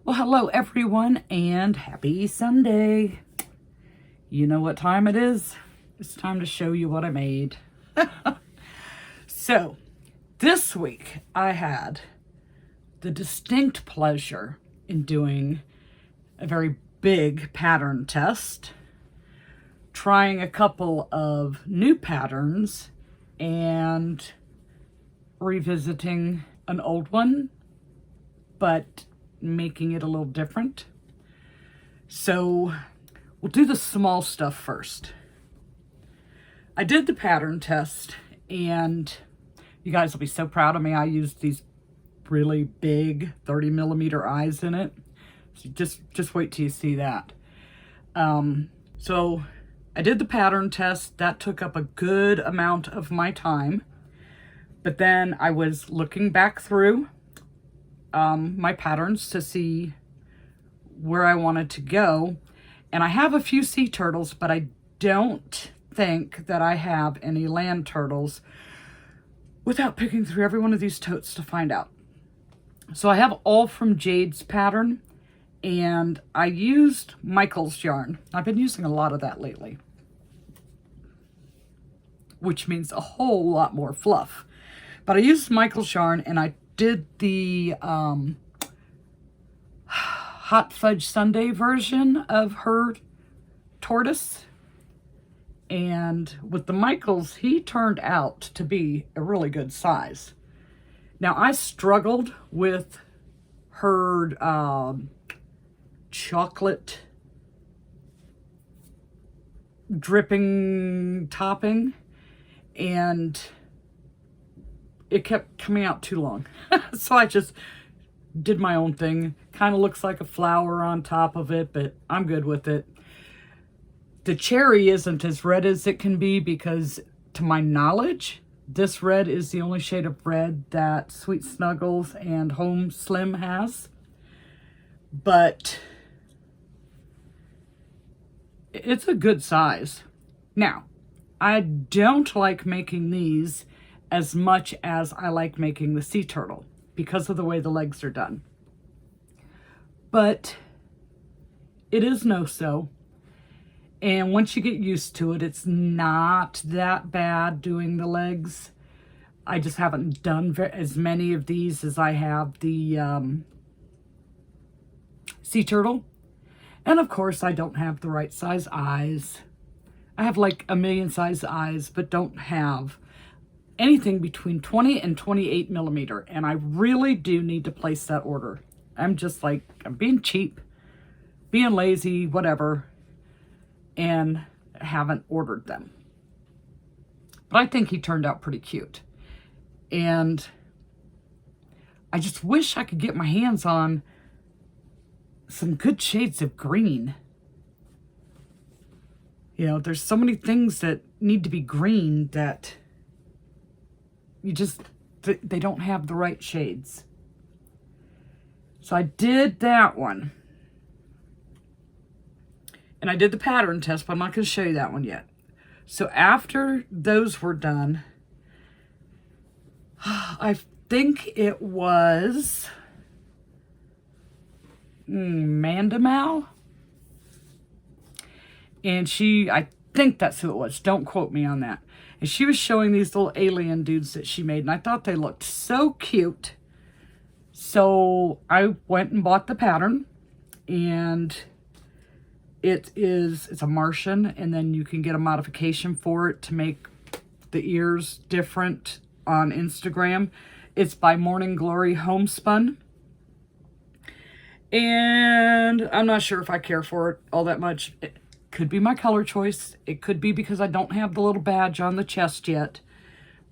Well, hello everyone and happy Sunday. You know what time it is? It's time to show you what I made. So, this week I had the distinct pleasure in doing a very big pattern test, trying a couple of new patterns and revisiting an old one, but making it a little different. So we'll do the small stuff first. I did the pattern test and you guys will be so proud of me. I used these really big 30mm eyes in it. So just wait till you see that. So I did the pattern test. That took up a good amount of my time. But then I was looking back through my patterns to see where I wanted to go. And I have a few sea turtles, but I don't think that I have any land turtles without picking through every one of these totes to find out. So I have all from Jade's pattern, and I used Michael's yarn. I've been using a lot of that lately, which means a whole lot more fluff. But I used Michael's yarn, and I did the hot fudge sundae version of her tortoise. And with the Michaels, he turned out to be a really good size. Now, I struggled with her chocolate dripping topping, and it kept coming out too long. So I just did my own thing. Kind of looks like a flower on top of it, but I'm good with it. The cherry isn't as red as it can be because, to my knowledge, this red is the only shade of red that Sweet Snuggles and Home Slim has. But it's a good size. Now, I don't like making these as much as I like making the sea turtle because of the way the legs are done. But it is no-so. And once you get used to it, it's not that bad doing the legs. I just haven't done as many of these as I have the sea turtle. And of course, I don't have the right size eyes. I have like a million size eyes, but don't have anything between 20 and 28mm. And I really do need to place that order. I'm just like, I'm being cheap, being lazy, whatever, and haven't ordered them. But I think he turned out pretty cute. And I just wish I could get my hands on some good shades of green. You know, there's so many things that need to be green that you just, they don't have the right shades. So I did that one. And I did the pattern test, but I'm not going to show you that one yet. So after those were done, I think it was Mandamal. And I think that's who it was. Don't quote me on that. And she was showing these little alien dudes that she made, and I thought they looked so cute. So I went and bought the pattern, and it's a Martian, and then you can get a modification for it to make the ears different on Instagram. It's by Morning Glory Homespun. And I'm not sure if I care for it all that much. It could be my color choice. It could be because I don't have the little badge on the chest yet.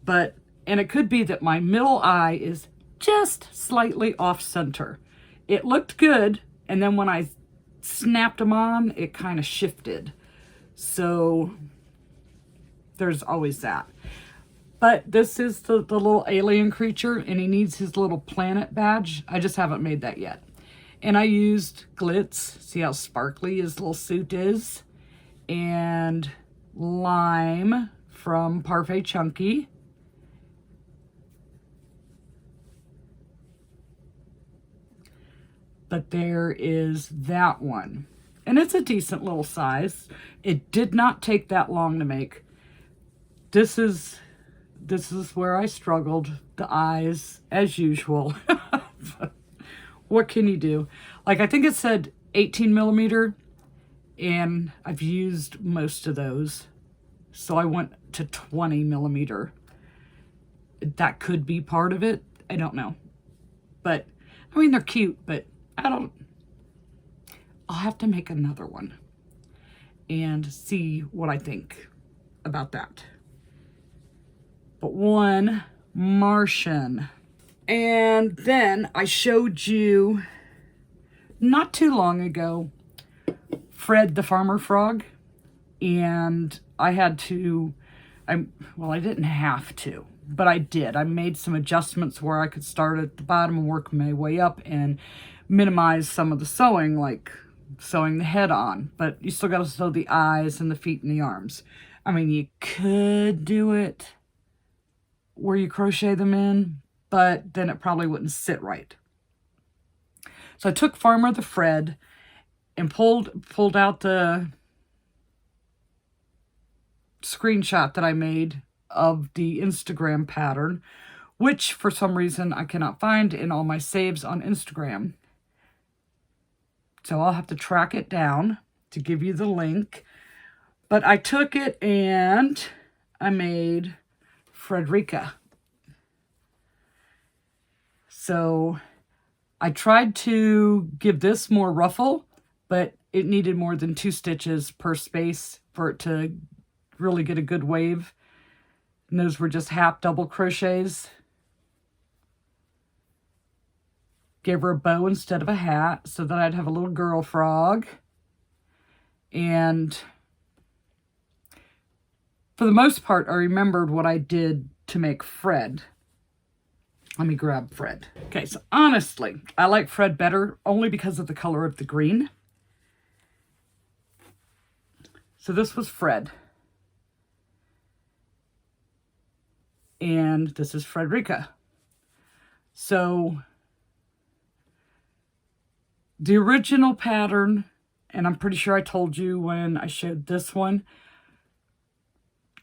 And it could be that my middle eye is just slightly off center. It looked good, and then when I snapped them on, it kind of shifted. So there's always that. But this is the little alien creature, and he needs his little planet badge. I just haven't made that yet. And I used Glitz. See how sparkly his little suit is? And Lime from Parfait Chunky. but there is that one. And it's a decent little size. It did not take that long to make. This is where I struggled. The eyes, as usual. What can you do? Like, I think it said 18 millimeter, and I've used most of those. So I went to 20 millimeter. That could be part of it. I don't know. But, I mean, they're cute, but I'll have to make another one and see what I think about that. But one Martian. And then I showed you not too long ago Fred the Farmer Frog, and I had to, well, I didn't have to, but I did. I made some adjustments where I could start at the bottom and work my way up and minimize some of the sewing, like sewing the head on, but you still got to sew the eyes and the feet and the arms. I mean, you could do it where you crochet them in, but then it probably wouldn't sit right. So I took Farmer the Fred and pulled out the screenshot that I made of the Instagram pattern, which for some reason I cannot find in all my saves on Instagram. So I'll have to track it down to give you the link. But I took it and I made Frederica. So I tried to give this more ruffle, but it needed more than 2 stitches per space for it to really get a good wave. And those were just half double crochets. Gave her a bow instead of a hat so that I'd have a little girl frog. And for the most part, I remembered what I did to make Fred. Let me grab Fred. Okay, so honestly, I like Fred better only because of the color of the green. So this was Fred. And this is Frederica. So the original pattern, and I'm pretty sure I told you when I showed this one,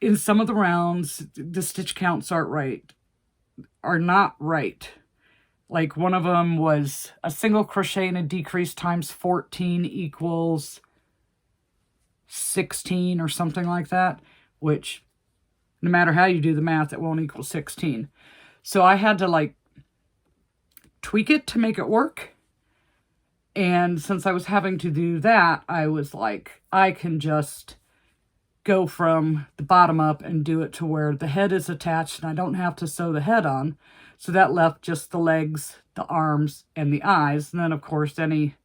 in some of the rounds, the stitch counts are not right. Like one of them was a single crochet and a decrease times 14 equals 16 or something like that, which no matter how you do the math, it won't equal 16. So I had to like tweak it to make it work. And since I was having to do that, I was like, I can just go from the bottom up and do it to where the head is attached and I don't have to sew the head on. So that left just the legs, the arms, and the eyes. And then, of course, any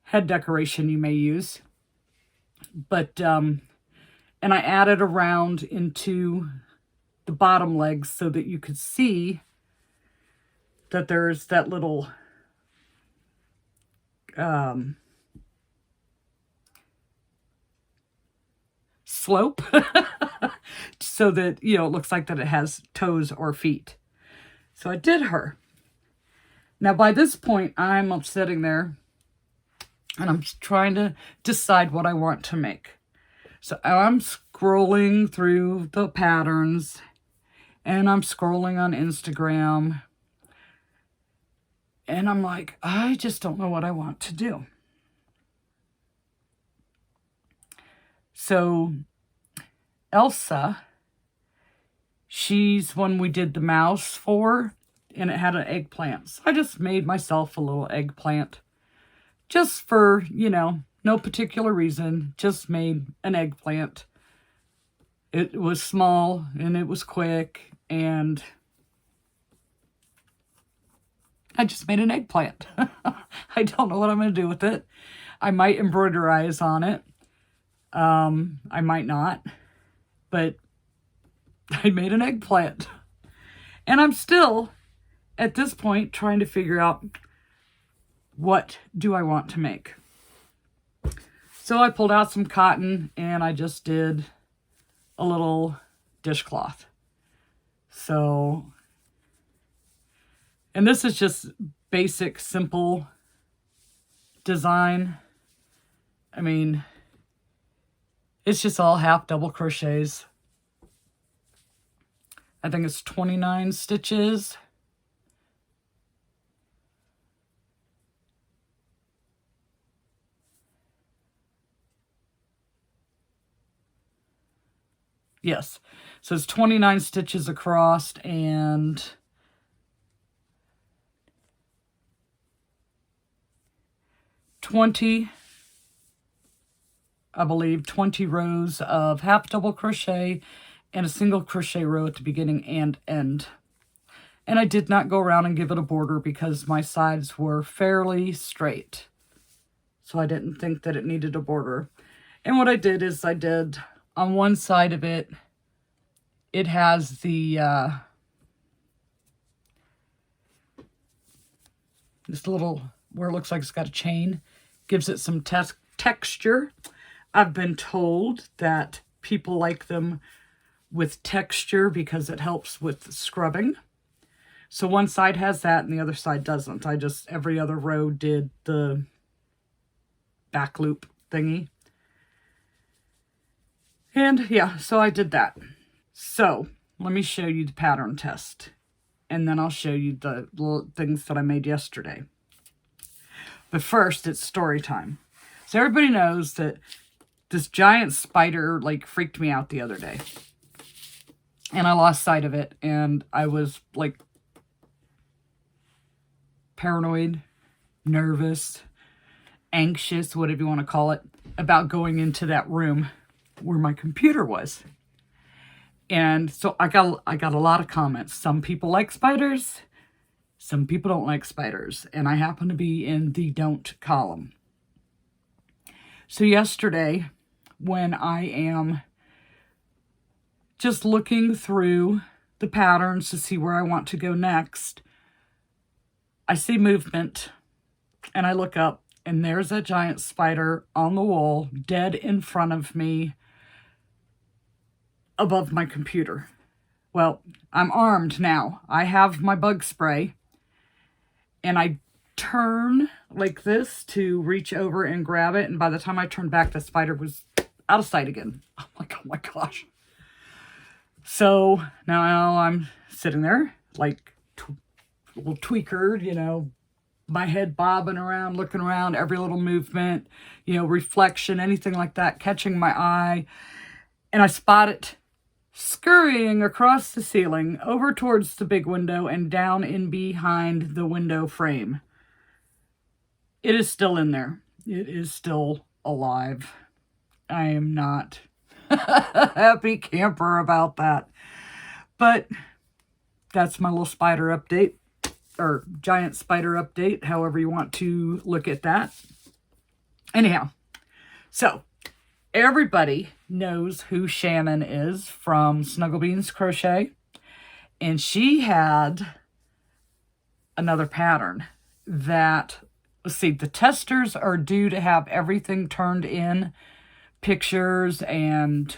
head decoration you may use. But, and I added a round into the bottom legs so that you could see that there's that little slope so that, you know, it looks like that it has toes or feet. So I did her. Now by this point, I'm sitting there and I'm trying to decide what I want to make. So I'm scrolling through the patterns and I'm scrolling on Instagram and I'm like, I just don't know what I want to do. So Elsa, she's one we did the mouse for, and it had an eggplant. So I just made myself a little eggplant just for, you know, no particular reason, just made an eggplant. It was small and it was quick and I just made an eggplant. I don't know what I'm going to do with it. I might embroider eyes on it. I might not, but I made an eggplant. And I'm still, at this point, trying to figure out what do I want to make. So I pulled out some cotton and I just did a little dishcloth. So, and this is just basic, simple design. I mean, it's just all half double crochets. I think it's 29 stitches. Yes, so it's 29 stitches across and 20, I believe, 20 rows of half double crochet and a single crochet row at the beginning and end. And I did not go around and give it a border because my sides were fairly straight. So I didn't think that it needed a border. And what I did is I did on one side of it, it has the this little, where it looks like it's got a chain, gives it some texture. I've been told that people like them with texture because it helps with scrubbing. So one side has that and the other side doesn't. I just, every other row did the back loop thingy. And yeah, so I did that. So let me show you the pattern test. And then I'll show you the little things that I made yesterday. But first, it's story time. So everybody knows that this giant spider like freaked me out the other day. And I lost sight of it. And I was like paranoid, nervous, anxious, whatever you want to call it, about going into that room where my computer was. And so I got a lot of comments. Some people like spiders. Some people don't like spiders. And I happen to be in the don't column. So yesterday, when I am just looking through the patterns to see where I want to go next, I see movement. And I look up and there's a giant spider on the wall, dead in front of me, above my computer. Well, I'm armed now. I have my bug spray. And I turn like this to reach over and grab it. And by the time I turned back, the spider was out of sight again. I'm like, oh my gosh. So now I'm sitting there like a little tweakered, you know, my head bobbing around, looking around, every little movement, you know, reflection, anything like that, catching my eye. And I spot it scurrying across the ceiling, over towards the big window and down in behind the window frame. It is still in there. It is still alive. I am not a happy camper about that. But that's my little spider update, or giant spider update, however you want to look at that. Anyhow, so everybody knows who Shannon is from Snugglebeans Crochet. And she had another pattern that, let's see, the testers are due to have everything turned in, pictures and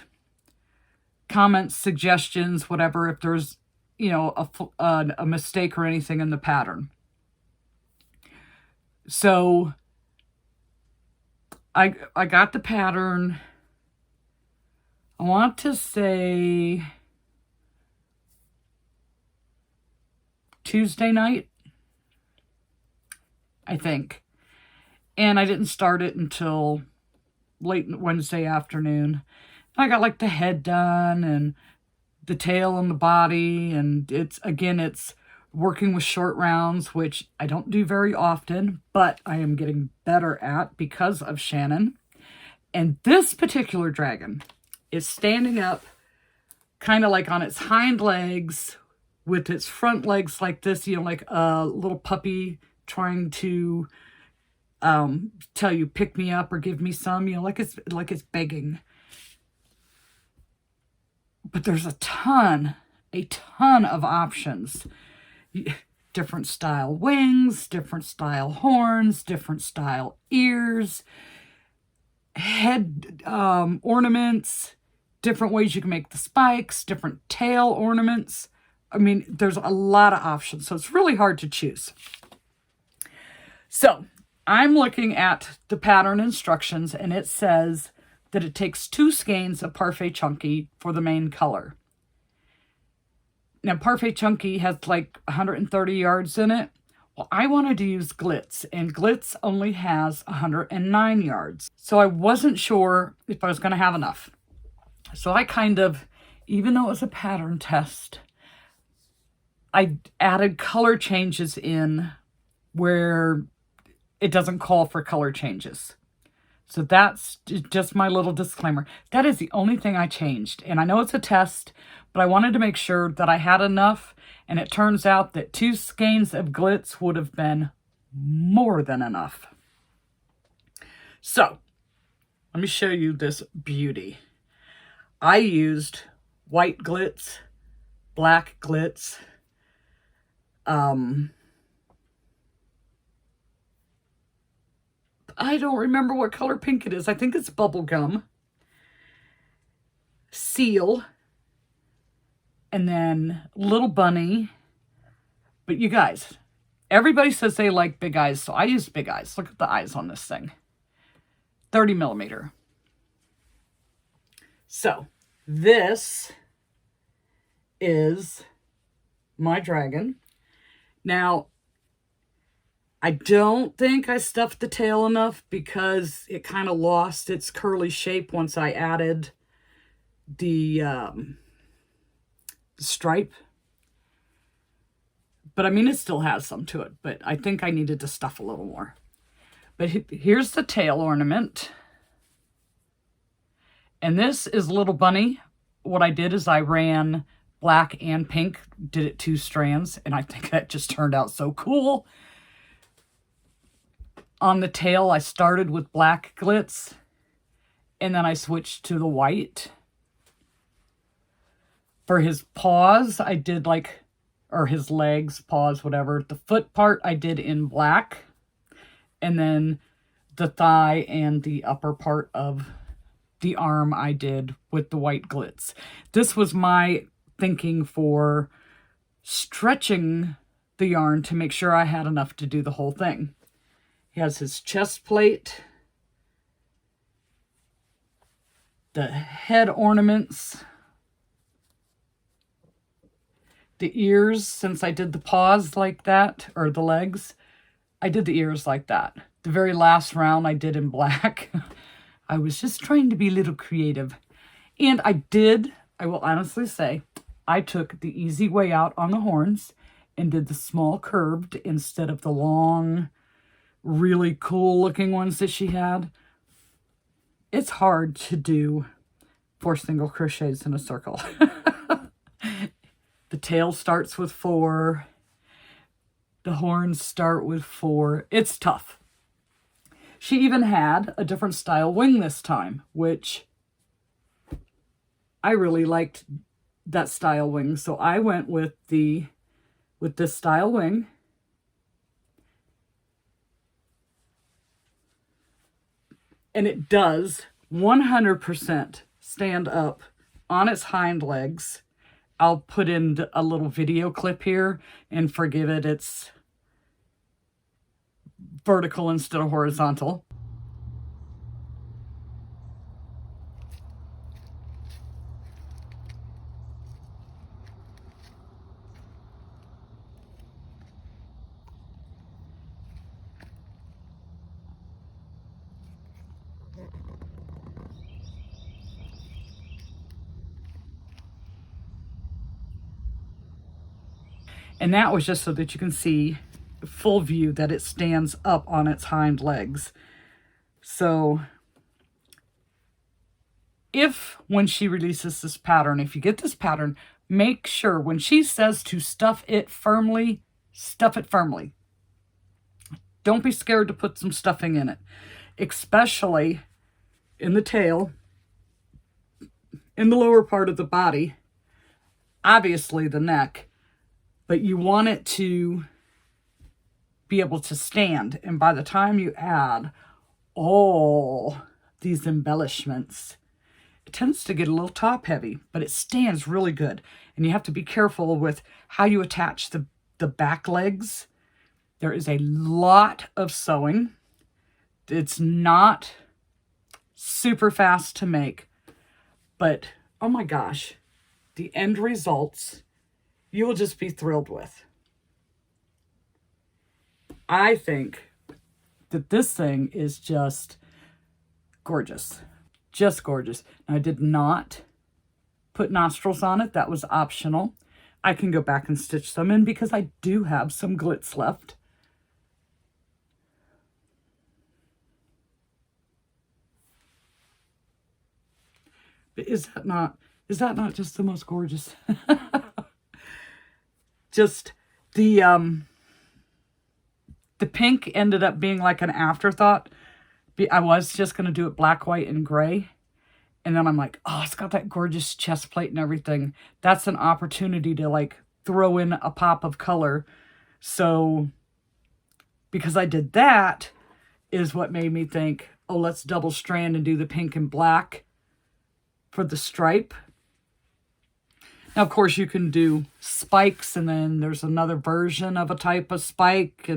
comments, suggestions, whatever, if there's, you know, a mistake or anything in the pattern. So I got the pattern, I want to say Tuesday night, I think. And I didn't start it until late Wednesday afternoon. I got like the head done and the tail and the body. And it's working with short rounds, which I don't do very often, but I am getting better at because of Shannon. And this particular dragon is standing up kind of like on its hind legs with its front legs like this, you know, like a little puppy trying to tell you, pick me up or give me some, you know, like it's begging. But there's a ton of options. Different style wings, different style horns, different style ears, head ornaments, different ways you can make the spikes, different tail ornaments. I mean, there's a lot of options, so it's really hard to choose. So I'm looking at the pattern instructions, and it says that it takes 2 skeins of Parfait Chunky for the main color. Now, Parfait Chunky has like 130 yards in it. Well, I wanted to use Glitz, and Glitz only has 109 yards. So I wasn't sure if I was going to have enough. So I kind of, even though it was a pattern test, I added color changes in where it doesn't call for color changes. So that's just my little disclaimer. That is the only thing I changed. And I know it's a test, but I wanted to make sure that I had enough. And it turns out that 2 skeins of Glitz would have been more than enough. So let me show you this beauty. I used white Glitz, black Glitz, I don't remember what color pink it is. I think it's bubblegum, seal, and then little bunny. But you guys, everybody says they like big eyes, so I use big eyes. Look at the eyes on this thing. 30 millimeter. So this is my dragon. Now, I don't think I stuffed the tail enough because it kind of lost its curly shape once I added the stripe. But I mean, it still has some to it, but I think I needed to stuff a little more. But here's the tail ornament. And this is Little Bunny. What I did is I ran black and pink, did it 2 strands, and I think that just turned out so cool. On the tail, I started with black Glitz, and then I switched to the white. For his paws, I did or his legs, paws, whatever. The foot part I did in black, and then the thigh and the upper part of the arm I did with the white Glitz. This was my thinking for stretching the yarn to make sure I had enough to do the whole thing. He has his chest plate, the head ornaments, the ears, since I did the paws like that, or the legs, I did the ears like that. The very last round I did in black. I was just trying to be a little creative. And I will honestly say, I took the easy way out on the horns and did the small curved instead of the long, really cool looking ones that she had. It's hard to do 4 single crochets in a circle. The tail starts with 4. The horns start with 4. It's tough. She even had a different style wing this time, which I really liked that style wing. So I went with this style wing. And it does 100% stand up on its hind legs. I'll put in a little video clip here, and forgive it, it's vertical instead of horizontal. And that was just so that you can see full view that it stands up on its hind legs. So when she releases this pattern, if you get this pattern, make sure when she says to stuff it firmly, stuff it firmly. Don't be scared to put some stuffing in it, especially in the tail, in the lower part of the body, obviously the neck. But you want it to be able to stand. And by the time you add all these embellishments, it tends to get a little top heavy, but it stands really good. And you have to be careful with how you attach the back legs. There is a lot of sewing. It's not super fast to make, but oh my gosh, the end results you will just be thrilled with. I think that this thing is just gorgeous. Just gorgeous. I did not put nostrils on it. That was optional. I can go back and stitch them in because I do have some glitz left. But is that not just the most gorgeous? Just the pink ended up being like an afterthought. I was just going to do it black, white, and gray. And then I'm like, oh, it's got that gorgeous chest plate and everything. That's an opportunity to like throw in a pop of color. So because I did that is what made me think, oh, let's double strand and do the pink and black for the stripe. Now, of course, you can do spikes, and then there's another version of a type of spike,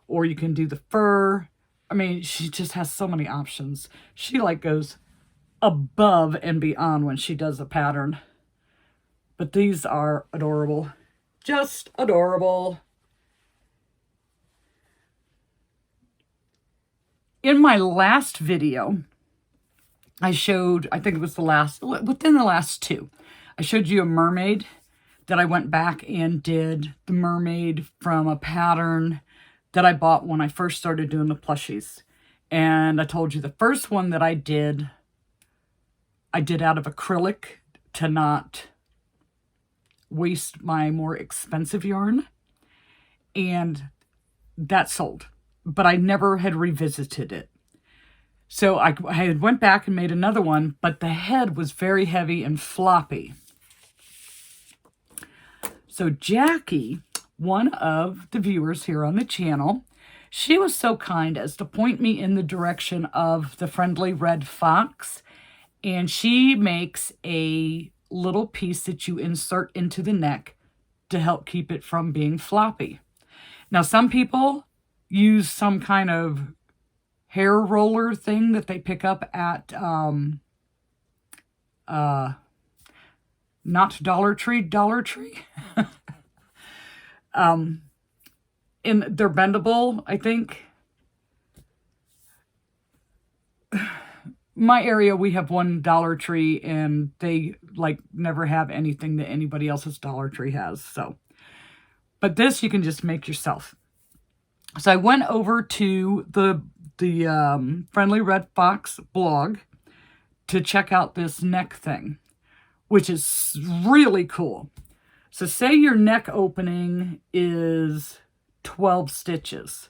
or you can do the fur. I mean, she just has so many options. She like goes above and beyond when she does a pattern. But these are adorable. Just adorable. In my last video, I showed, I think it was within the last two, I showed you a mermaid that I went back and did the mermaid from a pattern that I bought when I first started doing the plushies. And I told you the first one that I did out of acrylic to not waste my more expensive yarn. And that sold. But I never had revisited it. So I had went back and made another one, but the head was very heavy and floppy. So Jackie, one of the viewers here on the channel, she was so kind as to point me in the direction of the Friendly Red Fox. And she makes a little piece that you insert into the neck to help keep it from being floppy. Now, some people use some kind of hair roller thing that they pick up at not Dollar Tree. And they're bendable, I think. My area, we have one Dollar Tree, and they like never have anything that anybody else's Dollar Tree has. So, but this you can just make yourself. So I went over to the Friendly Red Fox blog to check out this neck thing, which is really cool. So say your neck opening is 12 stitches.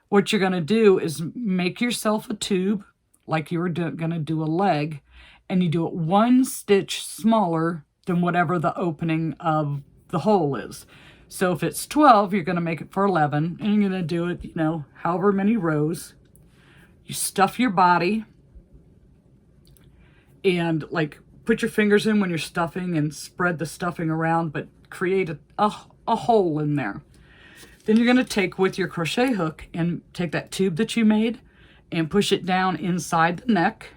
What you're going to do is make yourself a tube like you were going to do a leg, and you do it one stitch smaller than whatever the opening of the hole is. So if it's 12, you're going to make it for 11, and you're going to do it, however many rows. You stuff your body and like put your fingers in when you're stuffing and spread the stuffing around, but create a hole in there. Then you're going to take with your crochet hook and take that tube that you made and push it down inside the neck.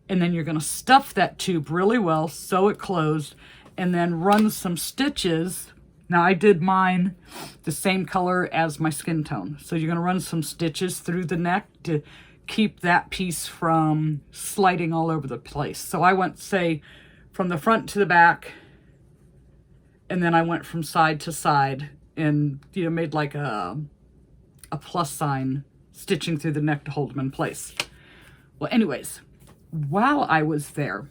And then you're going to stuff that tube really well, sew it closed, and then run some stitches. Now I did mine the same color as my skin tone. So you're going to run some stitches through the neck to keep that piece from sliding all over the place. So I went, say, from the front to the back, and then I went from side to side and, made like a plus sign stitching through the neck to hold them in place. Well, anyways, while I was there,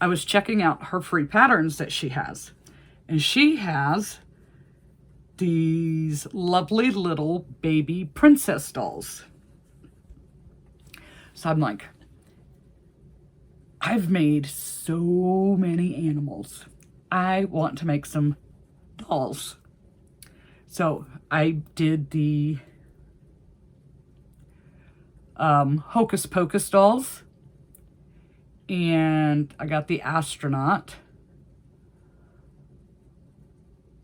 I was checking out her free patterns that she has. And she has these lovely little baby princess dolls. So I'm like, I've made so many animals. I want to make some dolls. So I did the Hocus Pocus dolls. And I got the astronaut.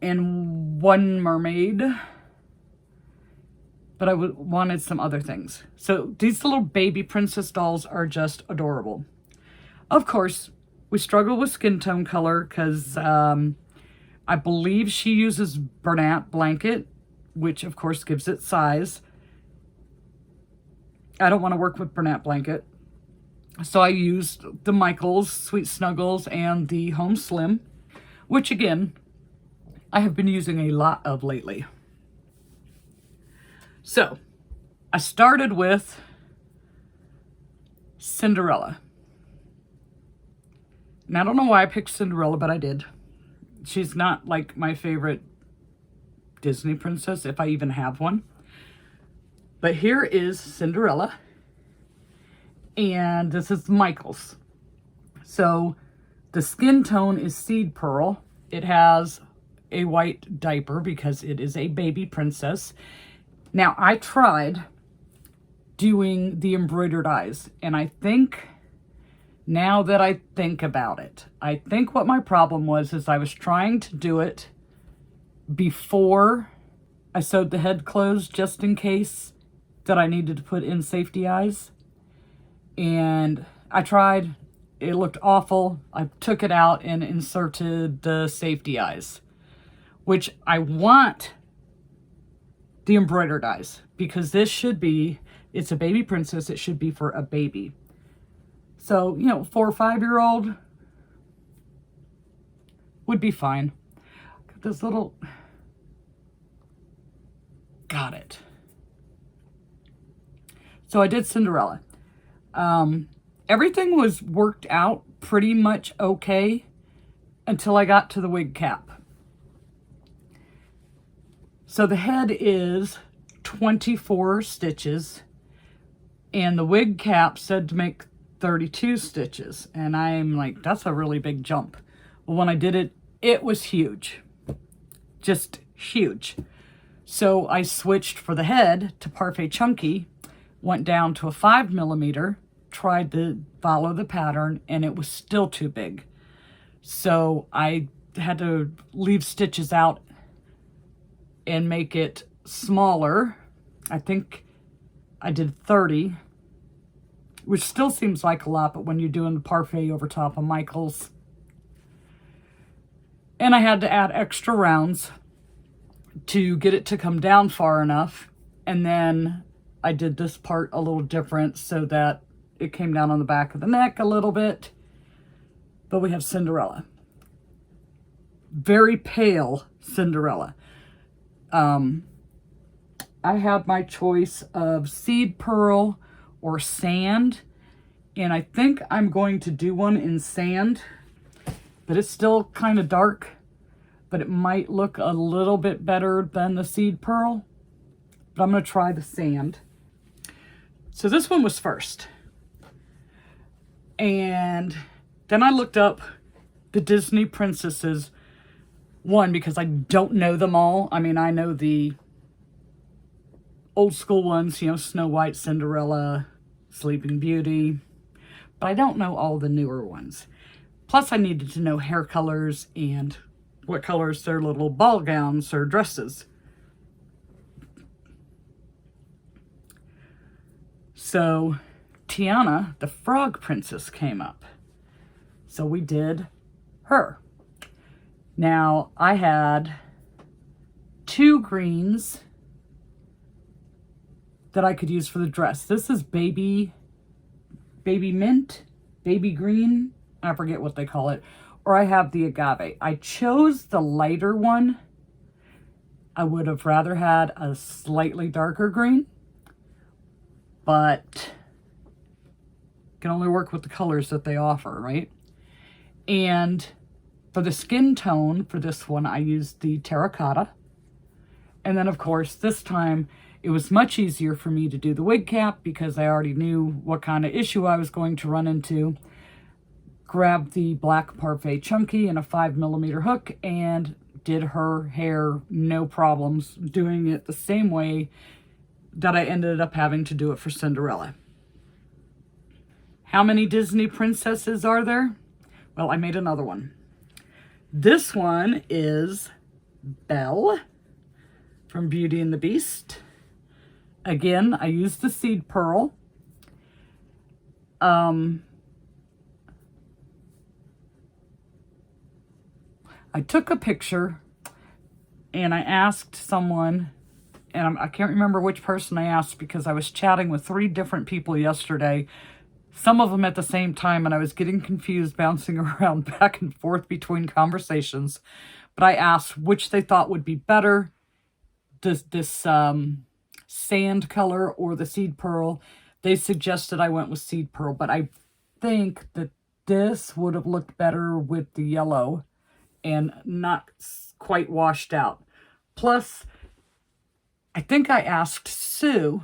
And one mermaid. But but I wanted some other things. So these little baby princess dolls are just adorable. Of course, we struggle with skin tone color because I believe she uses Bernat blanket, which of course gives it size. I don't want to work with Bernat blanket. So I used the Michaels Sweet Snuggles and the Home Slim, which again, I have been using a lot of lately. So I started with Cinderella. And I don't know why I picked Cinderella, but I did. She's not like my favorite Disney princess, if I even have one. But here is Cinderella. And this is Michael's. So the skin tone is Seed Pearl. It has a white diaper because it is a baby princess. Now I tried doing the embroidered eyes, and I think, now that I think about it, I think what my problem was is I was trying to do it before I sewed the head closed, just in case that I needed to put in safety eyes. And I tried, it looked awful. I took it out and inserted the safety eyes, which I want the embroidered eyes, because this should be, it's a baby princess, it should be for a baby. So, 4 or 5-year-old would be fine. Got this little, got it. So I did Cinderella. Everything was worked out pretty much okay until I got to the wig cap. So the head is 24 stitches and the wig cap said to make 32 stitches. And I'm like, that's a really big jump. Well, when I did it, it was huge. Just huge. So I switched for the head to Parfait Chunky, went down to a 5mm, tried to follow the pattern, and it was still too big. So I had to leave stitches out and make it smaller. I think I did 30, which still seems like a lot, but when you're doing the parfait over top of Michael's. And I had to add extra rounds to get it to come down far enough. And then I did this part a little different so that it came down on the back of the neck a little bit. But we have Cinderella. Very pale Cinderella. I had my choice of Seed Pearl or Sand. And I think I'm going to do one in Sand. But it's still kind of dark. But it might look a little bit better than the Seed Pearl. But I'm going to try the Sand. So this one was first. And then I looked up the Disney princesses. One, because I don't know them all. I mean, I know the old school ones, Snow White, Cinderella, Sleeping Beauty. But I don't know all the newer ones. Plus, I needed to know hair colors and what colors their little ball gowns or dresses. So, Tiana, the frog princess, came up. So we did her. Now, I had 2 greens that I could use for the dress. This is baby mint, baby green. I forget what they call it. Or I have the agave. I chose the lighter one. I would have rather had a slightly darker green. But can only work with the colors that they offer, right? And for the skin tone for this one, I used the terracotta. And then, of course, this time it was much easier for me to do the wig cap because I already knew what kind of issue I was going to run into. Grabbed the black Parfait Chunky and a 5mm hook and did her hair, no problems, doing it the same way that I ended up having to do it for Cinderella. How many Disney princesses are there? Well, I made another one. This one is Belle from Beauty and the Beast. Again, I used the seed pearl. I took a picture and I asked someone, and I can't remember which person I asked because I was chatting with 3 different people yesterday, some of them at the same time, and I was getting confused, bouncing around back and forth between conversations. But I asked which they thought would be better, this sand color or the seed pearl. They suggested I went with seed pearl, but I think that this would have looked better with the yellow and not quite washed out. Plus, I think I asked Sue,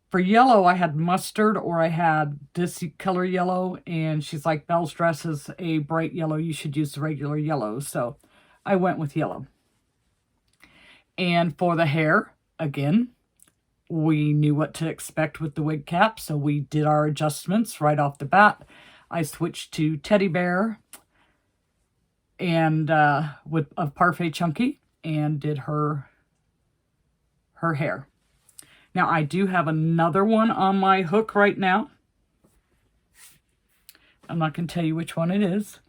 for yellow I had mustard or I had this color yellow, and she's like, Belle's dress is a bright yellow, you should use the regular yellow. So I went with yellow. And for the hair, again, we knew what to expect with the wig cap, so we did our adjustments right off the bat. I switched to Teddy Bear and with a Parfait Chunky and did her hair. Now I do have another one on my hook right now. I'm not going to tell you which one it is.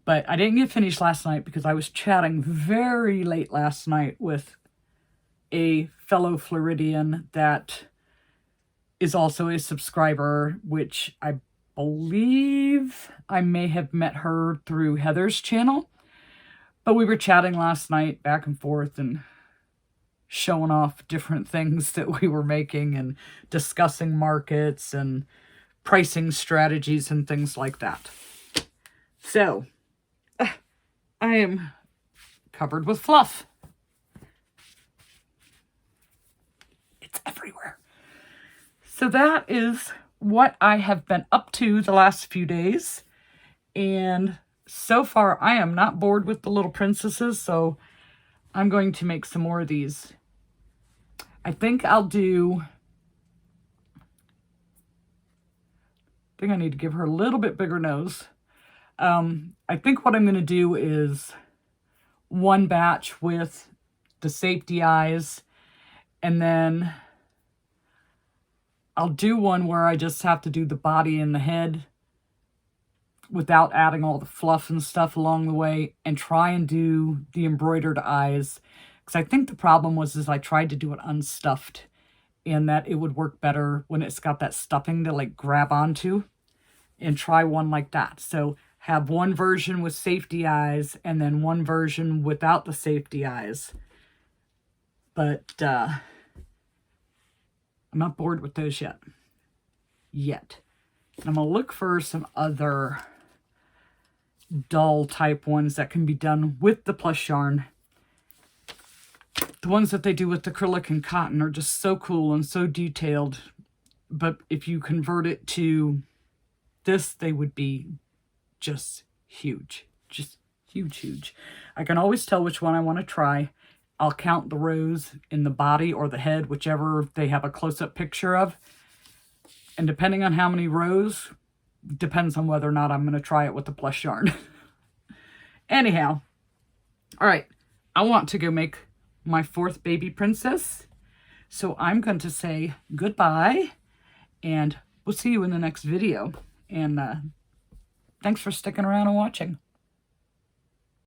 But I didn't get finished last night because I was chatting very late last night with a fellow Floridian that is also a subscriber, which I believe I may have met her through Heather's channel. But we were chatting last night back and forth and showing off different things that we were making and discussing markets and pricing strategies and things like that. So, I am covered with fluff. It's everywhere. So that is what I have been up to the last few days. And so far, I am not bored with the little princesses, so I'm going to make some more of these. I think I need to give her a little bit bigger nose. I think what I'm going to do is one batch with the safety eyes, and then I'll do one where I just have to do the body and the head without adding all the fluff and stuff along the way, and try and do the embroidered eyes. Because I think the problem was I tried to do it unstuffed, and that it would work better when it's got that stuffing to like grab onto, and try one like that. So have one version with safety eyes and then one version without the safety eyes. But I'm not bored with those yet. And I'm going to look for some other dull type ones that can be done with the plush yarn. The ones that they do with acrylic and cotton are just so cool and so detailed. But if you convert it to this, they would be just huge. Just huge. I can always tell which one I want to try. I'll count the rows in the body or the head, whichever they have a close-up picture of. And depending on how many rows, depends on whether or not I'm going to try it with the plush yarn. Anyhow, all right, I want to go make my 4th baby princess. So I'm going to say goodbye, and we'll see you in the next video. And thanks for sticking around and watching.